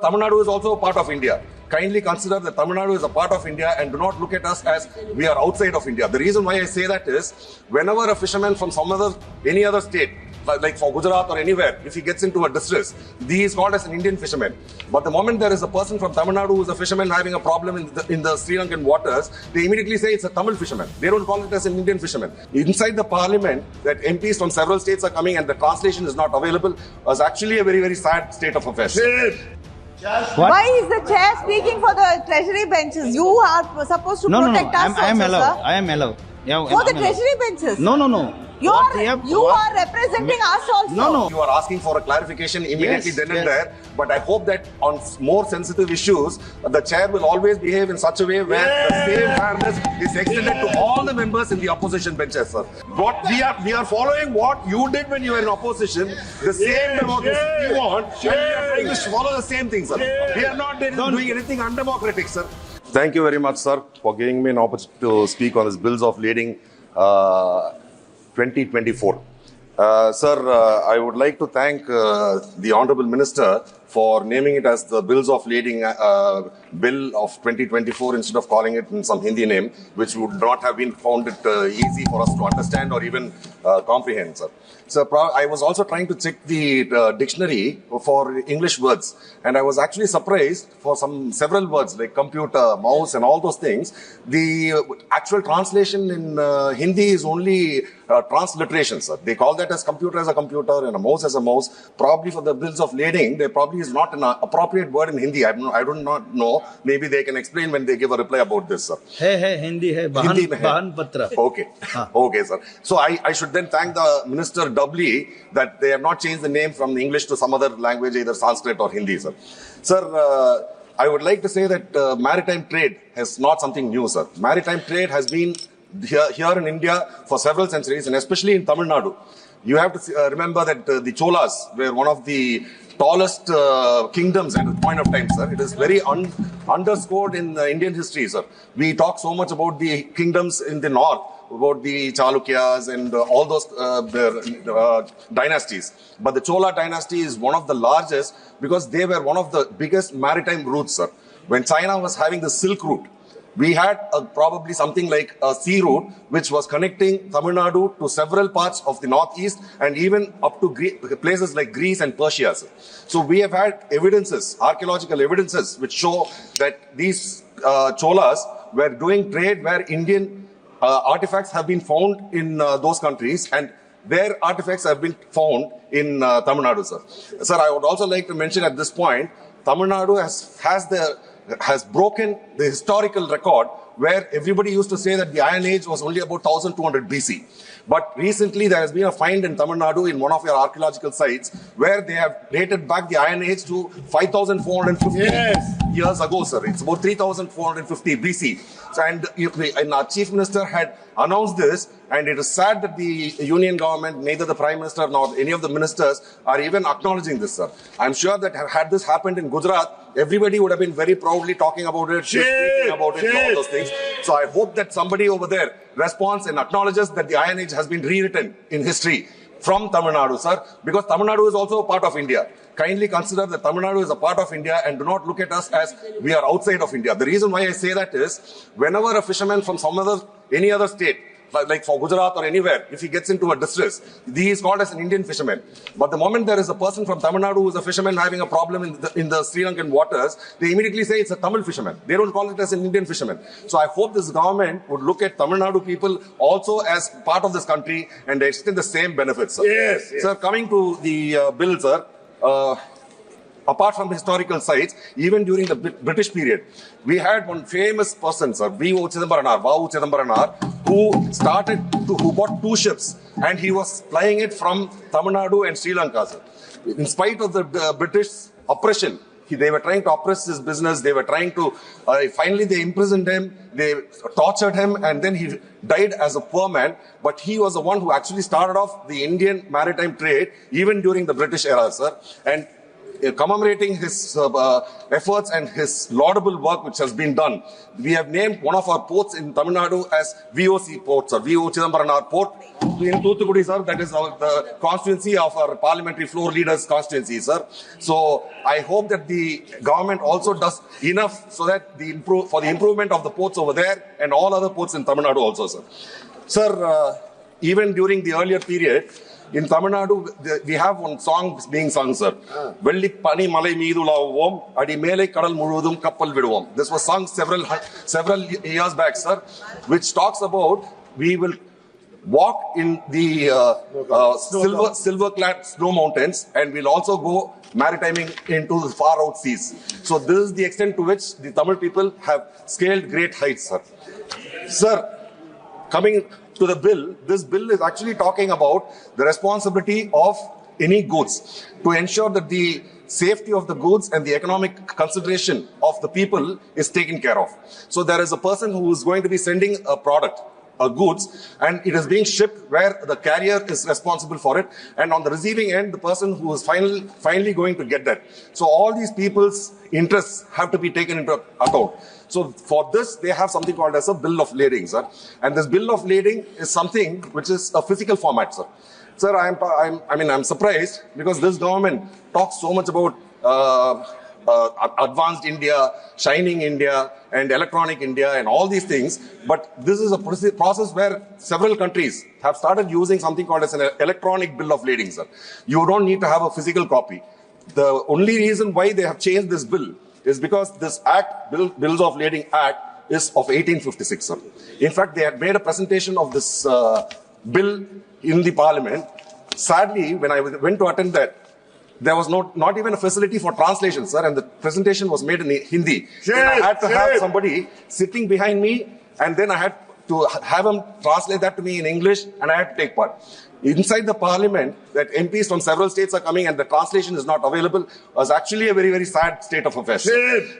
Tamil Nadu is also a part of India. Kindly consider that Tamil Nadu is a part of India and do not look at us as we are outside of India. The reason why I say that is, whenever a fisherman from any other state, like for Gujarat or anywhere, if he gets into a distress, he is called as an Indian fisherman. But the moment there is a person from Tamil Nadu who is a fisherman having a problem in the Sri Lankan waters, they immediately say it's a Tamil fisherman. They don't call it as an Indian fisherman. Inside the parliament, that MPs from several states are coming and the translation is not available was actually a very, very sad state of affairs. Why is the chair speaking for the treasury benches? You are supposed to protect us. I am allowed. I am allowed. Yeah, for the treasury benches? No. You are representing us also. No. You are asking for a clarification immediately then and there. But I hope that on more sensitive issues, the chair will always behave in such a way where the same fairness is extended to all the members in the opposition benches, sir. What we are following what you did when you were in opposition, the same democracy you want, and we are trying to follow the same thing, sir. We are not doing anything undemocratic, sir. Thank you very much, sir, for giving me an opportunity to speak on this bills of lading 2024. Sir, I would like to thank the Honourable Minister for naming it as the Bills of Lading Bill of 2024 instead of calling it in some Hindi name, which would not have been found it easy for us to understand or even comprehend, sir. So I was also trying to check the dictionary for English words, and I was actually surprised for several words like computer, mouse, and all those things. The actual translation in Hindi is only transliteration, sir. They call that as computer as a computer and a mouse as a mouse. Probably for the bills of lading, there probably is not an appropriate word in Hindi. I do not know. Maybe they can explain when they give a reply about this, sir. Hey, Hindi hai. Bahan patra. Okay. Okay, sir. So I should then thank the minister doubly that they have not changed the name from English to some other language, either Sanskrit or Hindi, sir. Sir, I would like to say that maritime trade is not something new, sir. Maritime trade has been here in India for several centuries, and especially in Tamil Nadu. You have to remember that the Cholas were one of the tallest kingdoms at a point of time, sir. It is very underscored in Indian history, sir. We talk so much about the kingdoms in the north, about the Chalukyas and all those dynasties. But the Chola dynasty is one of the largest because they were one of the biggest maritime routes, sir. When China was having the Silk Route, we had probably something like a sea route which was connecting Tamil Nadu to several parts of the northeast and even up to places like Greece and Persia, sir. So we have had evidences, archaeological evidences, which show that these Cholas were doing trade where Indian artifacts have been found in those countries, and their artifacts have been found in Tamil Nadu, sir. Sir, I would also like to mention at this point, Tamil Nadu has broken the historical record where everybody used to say that the Iron Age was only about 1200 BC. But recently there has been a find in Tamil Nadu in one of your archaeological sites where they have dated back the Iron Age to 5450 years ago, sir. It's about 3450 BC. So, and our Chief Minister had announced this, and it is sad that the Union government, neither the Prime Minister nor any of the ministers are even acknowledging this, sir. I'm sure that had this happened in Gujarat, everybody would have been very proudly talking about it, speaking about it, and all those things. So I hope that somebody over there responds and acknowledges that the Iron Age has been rewritten in history from Tamil Nadu, sir, because Tamil Nadu is also a part of India. Kindly consider that Tamil Nadu is a part of India and do not look at us as we are outside of India. The reason why I say that is, whenever a fisherman from any other state, like for Gujarat or anywhere, if he gets into a distress, he is called as an Indian fisherman. But the moment there is a person from Tamil Nadu who is a fisherman having a problem in the Sri Lankan waters, they immediately say it's a Tamil fisherman. They don't call it as an Indian fisherman. So I hope this government would look at Tamil Nadu people also as part of this country and extend the same benefits, sir. Yes. Sir, coming to the bill, sir, apart from historical sites, even during the British period, we had one famous person, sir, Vau Chidambaranar, who bought 2 ships, and he was flying it from Tamil Nadu and Sri Lanka, sir. In spite of the British oppression, they were trying to oppress his business. They were trying to, finally they imprisoned him, they tortured him, and then he died as a poor man. But he was the one who actually started off the Indian maritime trade, even during the British era, sir. And commemorating his efforts and his laudable work which has been done, we have named one of our ports in Tamil Nadu as VOC port, sir. VO Chidambaram port in Thoothukudi, sir. That is the constituency of our parliamentary floor leaders constituency, sir. So I hope that the government also does enough so that for the improvement of the ports over there and all other ports in Tamil Nadu also, sir. Sir, even during the earlier period, in Tamil Nadu, we have one song being sung, sir. Velli pani malai meedu lavuvom, adi mele kadal muzhudum kappal viduvom. This was sung several years back, sir, which talks about we will walk in the silver-clad snow mountains, and we'll also go maritiming into the far out seas. So this is the extent to which the Tamil people have scaled great heights, sir. Sir, coming to the bill, this bill is actually talking about the responsibility of any goods to ensure that the safety of the goods and the economic consideration of the people is taken care of. So there is a person who is going to be sending a product, a goods, and it is being shipped where the carrier is responsible for it, and on the receiving end, the person who is finally going to get that. So all these people's interests have to be taken into account. So for this, they have something called as a bill of lading, sir. And this bill of lading is something which is a physical format, sir. Sir, I'm surprised because this government talks so much about advanced India, shining India, and electronic India, and all these things. But this is a process where several countries have started using something called as an electronic bill of lading, sir. You don't need to have a physical copy. The only reason why they have changed this bill is because this act, Bills of Lading Act, is of 1856, sir. In fact, they had made a presentation of this bill in the parliament. Sadly, when I went to attend that, there was not even a facility for translation, sir, and the presentation was made in Hindi. Then I had to have somebody sitting behind me, and then I had to have him translate that to me in English, and I had to take part. Inside the parliament, that MPs from several states are coming and the translation is not available, was actually a very, very sad state of affairs.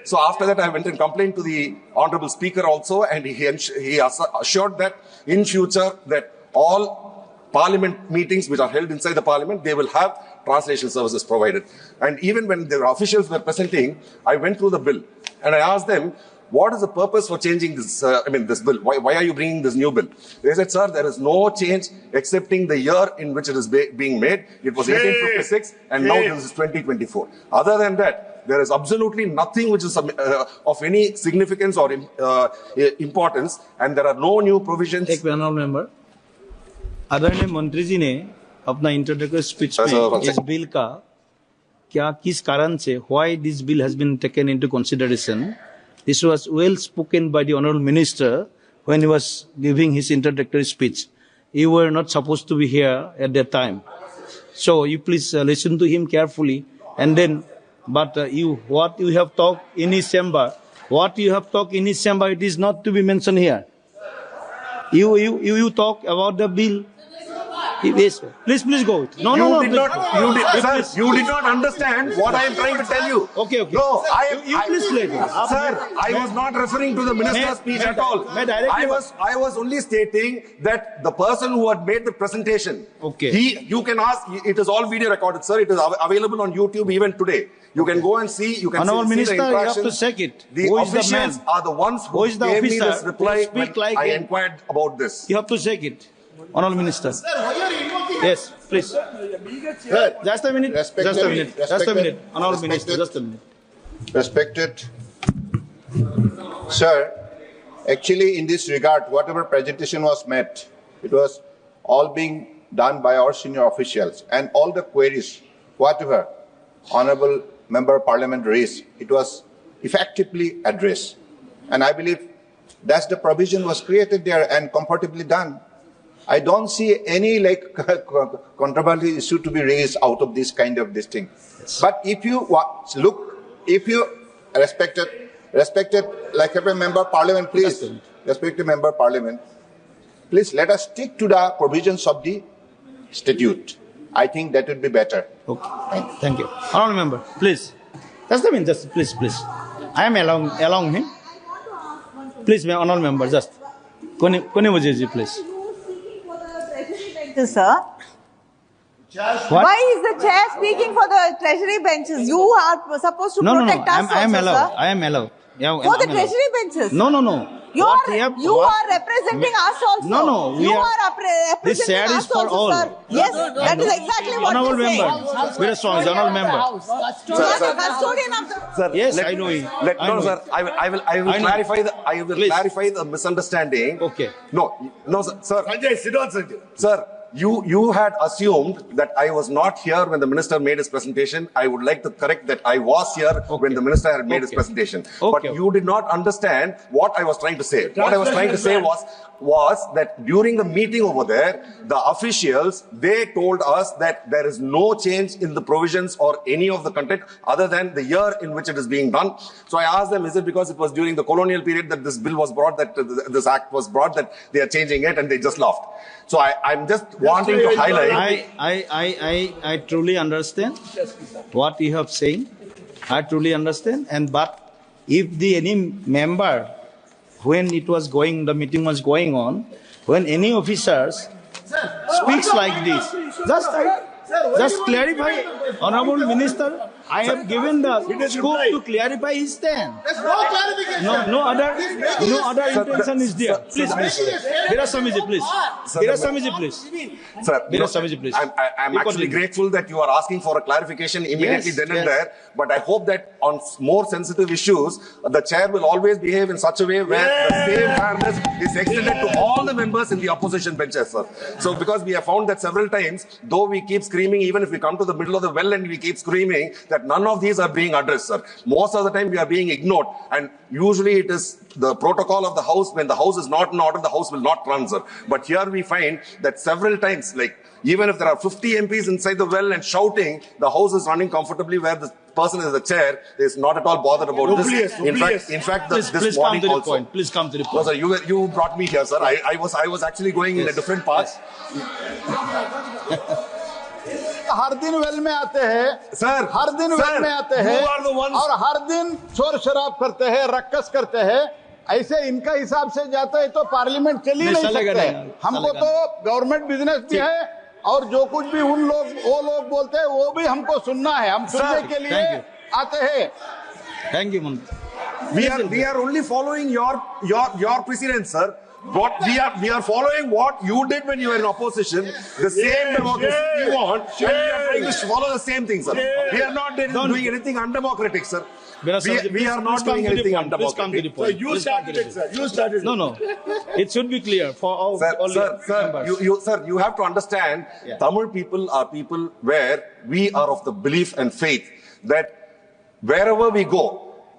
So after that, I went and complained to the Honorable Speaker also, and he assured that in future that all parliament meetings which are held inside the parliament, they will have translation services provided. And even when the officials were presenting, I went through the bill and I asked them, what is the purpose for changing this, this bill? Why are you bringing this new bill? They said, sir, there is no change excepting the year in which it is being made. It was 1856 and now this is 2024. Other than that, there is absolutely nothing which is of any significance or importance, and there are no new provisions. एक panel member आदरणीय मंत्री जी ने अपना introductory speech में इस bill का क्या किस कारण से why this bill has been taken into consideration. This was well spoken by the Honourable Minister when he was giving his introductory speech. You were not supposed to be here at that time. So you please listen to him carefully. And then, but what you have talked in his chamber, it is not to be mentioned here. You talk about the bill. Yes, please go. No. You did not understand what I am trying to tell you. Okay. No, you please let me. Sir, I was not referring to the minister's speech at all. I was only stating that the person who had made the presentation, you can ask, it is all video recorded, sir. It is available on YouTube even today. You can go and see, you can see Minister, the interactions. you have to check it. The officials are the ones who gave me this reply when I inquired about this. You have to check it. Honourable Minister. Sir, why are you invoking? Yes, please. Sir, just a minute. Honourable Minister, just a minute. Respected Sir, actually in this regard, whatever presentation was made, it was all being done by our senior officials, and all the queries, whatever Honourable Member of Parliament raised, it was effectively addressed. And I believe that's the provision was created there and comfortably done. I don't see any controversial issue to be raised out of this kind of this thing. But if you respected every member of parliament, please, respected member of parliament, please let us stick to the provisions of the statute. I think that would be better. Okay. Thank you. Honourable member, please. Please. I am allowing him. Please, honourable member, just. Kone Mujiji, please. Sir, What? Why is the chair speaking for the treasury benches? You are supposed to protect us I am also, allowed. sir. I am allowed. Yeah, For the I'm allowed. treasury benches? No. You are representing us also. No, You are this representing chair us is for also, all. sir. Yes, that is exactly what Honorable you're saying. member. Veeraswamy, honorable member. You are the custodian of the... Sir, Yes, I know it. I know sir. it. I will I know. clarify the misunderstanding. Okay. No, sir. Sanjay, sit down, Sanjay. Sir, you had assumed that I was not here when the minister made his presentation. I would like to correct that I was here when the minister had made his presentation. But you did not understand what I was trying to say. What I was trying to say was that during the meeting over there, the officials, they told us that there is no change in the provisions or any of the content other than the year in which it is being done. So I asked them, is it because it was during the colonial period that this bill was brought, that this act was brought, that they are changing it, and they just laughed. So I'm just wanting to highlight. I truly understand what you have saying. I truly understand. But if any member, when the meeting was going on, when any officers speaks like this, just clarify, Honorable Minister, I have given the scope to clarify his stand. No other intention is there. Please. Veeraswamy, please. Veeraswamy, please. Sir, Veeraswamy, please. I'm actually grateful that you are asking for a clarification immediately then and there. But I hope that on more sensitive issues, the chair will always behave in such a way where the same fairness is extended to all the members in the opposition benches, sir. So because we have found that several times, though we keep screaming, even if we come to the middle of the well and we keep screaming, that none of these are being addressed, sir. Most of the time we are being ignored. And usually it is the protocol of the house. When the house is not in order, the house will not run, sir. But here we find that several times, like even if there are 50 MPs inside the well and shouting, the house is running comfortably where the person in the chair is not at all bothered about this. In fact, this morning also. Please come to the No, point. sir, you brought me here, sir. I was actually going in a different path. हर दिन well में आते हैं sir, हर दिन well में आते हैं you are the ones- और हर दिन शोर शराब करते हैं, रक्कस करते हैं. ऐसे इनका हिसाब से जाता है तो पार्लियामेंट चल ही नहीं सकते. हमको तो गवर्नमेंट बिजनेस भी है और जो कुछ भी वो लोग बोलते हैं वो भी हमको सुनना है. हम सुनने के लिए आते हैं. Thank you, Mantra. We are only following your precedents, sir. What we are following what you did when you were in opposition. The same democracy you want, and we are trying to follow the same thing, sir. We are not doing anything undemocratic, sir. We are not doing anything undemocratic. So you started it, sir. You started it. No. It should be clear for all members. Sir, you have to understand, Tamil people are people where we are of the belief and faith that wherever we go,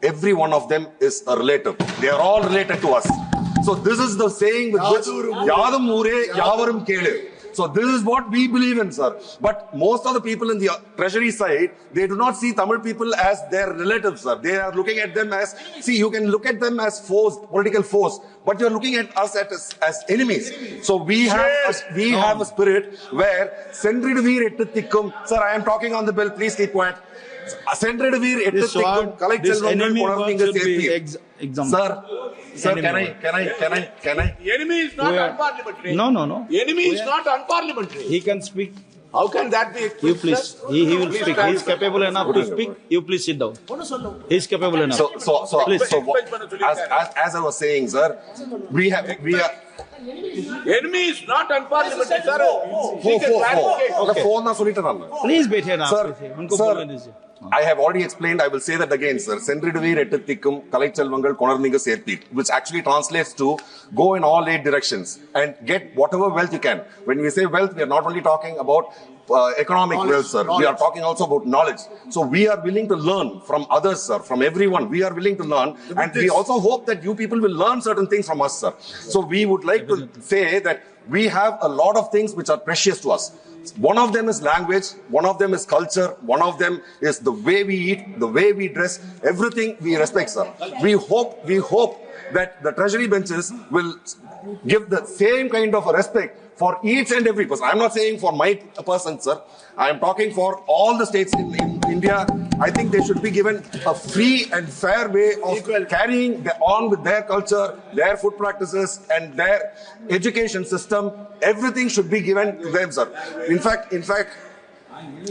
every one of them is a relative. They are all related to us. So this is the saying with which Yadam Ure Yavarum Kele. So this is what we believe in, sir. But most of the people in the treasury side, they do not see Tamil people as their relatives, sir. They are looking at them as, you can look at them as foes, political foes, but you're looking at us as enemies. So we have a spirit where Sendridveer Ettikkum, sir, I am talking on the bill, please keep quiet. Sendridveer Ettikkum, This enemy word should be example. Sir, can I? Enemy is not unparliamentary. No. Enemy is not unparliamentary. He can speak. How can that be? You please. He will speak. He is capable enough to speak. You please sit down. He is capable enough. As I was saying, sir, we are. Enemy is not unparliamentary, sir. Please wait here now. Sir, I have already explained, I will say that again, sir. Sendridveer Ettikkum Kalaiselvangal Konarninga Serthi, which actually translates to go in all 8 directions and get whatever wealth you can. When we say wealth, we are not only talking about economic wealth, sir. We are talking also about knowledge. So we are willing to learn from others, sir, from everyone. We are willing to learn. And we also hope that you people will learn certain things from us, sir. So we would like to say that we have a lot of things which are precious to us. One of them is language, one of them is culture, one of them is the way we eat, the way we dress, everything we respect, sir. We hope that the treasury benches will give the same kind of a respect for each and every person. I'm not saying for my person, sir. I am talking for all the states in India. I think they should be given a free and fair way of carrying on with their culture, their food practices, and their education system. Everything should be given to them, sir. In fact,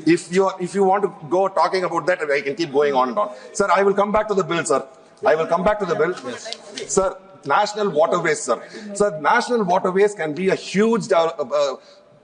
If you want to go talking about that, I can keep going on and on. Sir, I will come back to the bill, sir. I will come back to the bill. Yes. Sir, national waterways, sir. Sir, national waterways can be a huge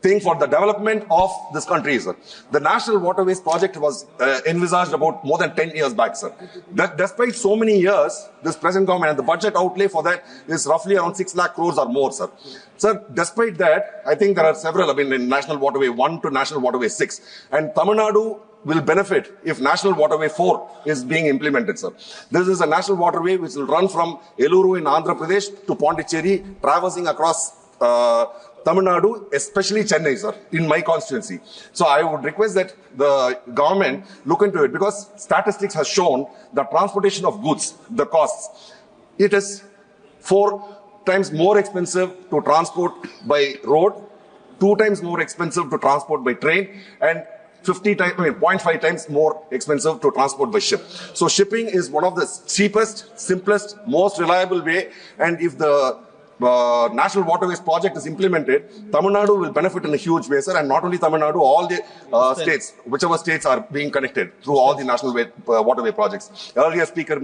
thing for the development of this country, sir. The National Waterways project was envisaged about more than 10 years back, sir. That despite so many years, this present government and the budget outlay for that is roughly around 6 lakh crores or more, sir. Sir, despite that, I think there are several, in National Waterway 1 to National Waterway 6. And Tamil Nadu will benefit if National Waterway 4 is being implemented, sir. This is a national waterway which will run from Eluru in Andhra Pradesh to Pondicherry, traversing across Tamil Nadu, especially Chennai, sir, in my constituency. So I would request that the government look into it, because statistics has shown the transportation of goods, the costs, it is 4 times more expensive to transport by road, 2 times more expensive to transport by train, and 0.5 times more expensive to transport by ship. So shipping is one of the cheapest, simplest, most reliable way, and if the National Waterways project is implemented, Tamil Nadu will benefit in a huge way, sir, and not only Tamil Nadu, all the states, whichever states are being connected through all the National Waterway projects. Earlier speaker,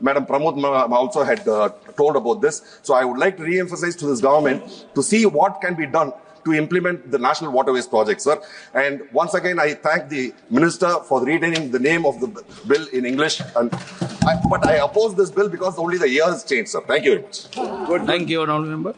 Madam Pramod also had told about this. So I would like to re-emphasize to this government to see what can be done to implement the National Waterways project, sir. And once again, I thank the Minister for retaining the name of the bill in English. But I oppose this bill because only the year has changed, sir. Thank you very much. Thank you, Honourable Member.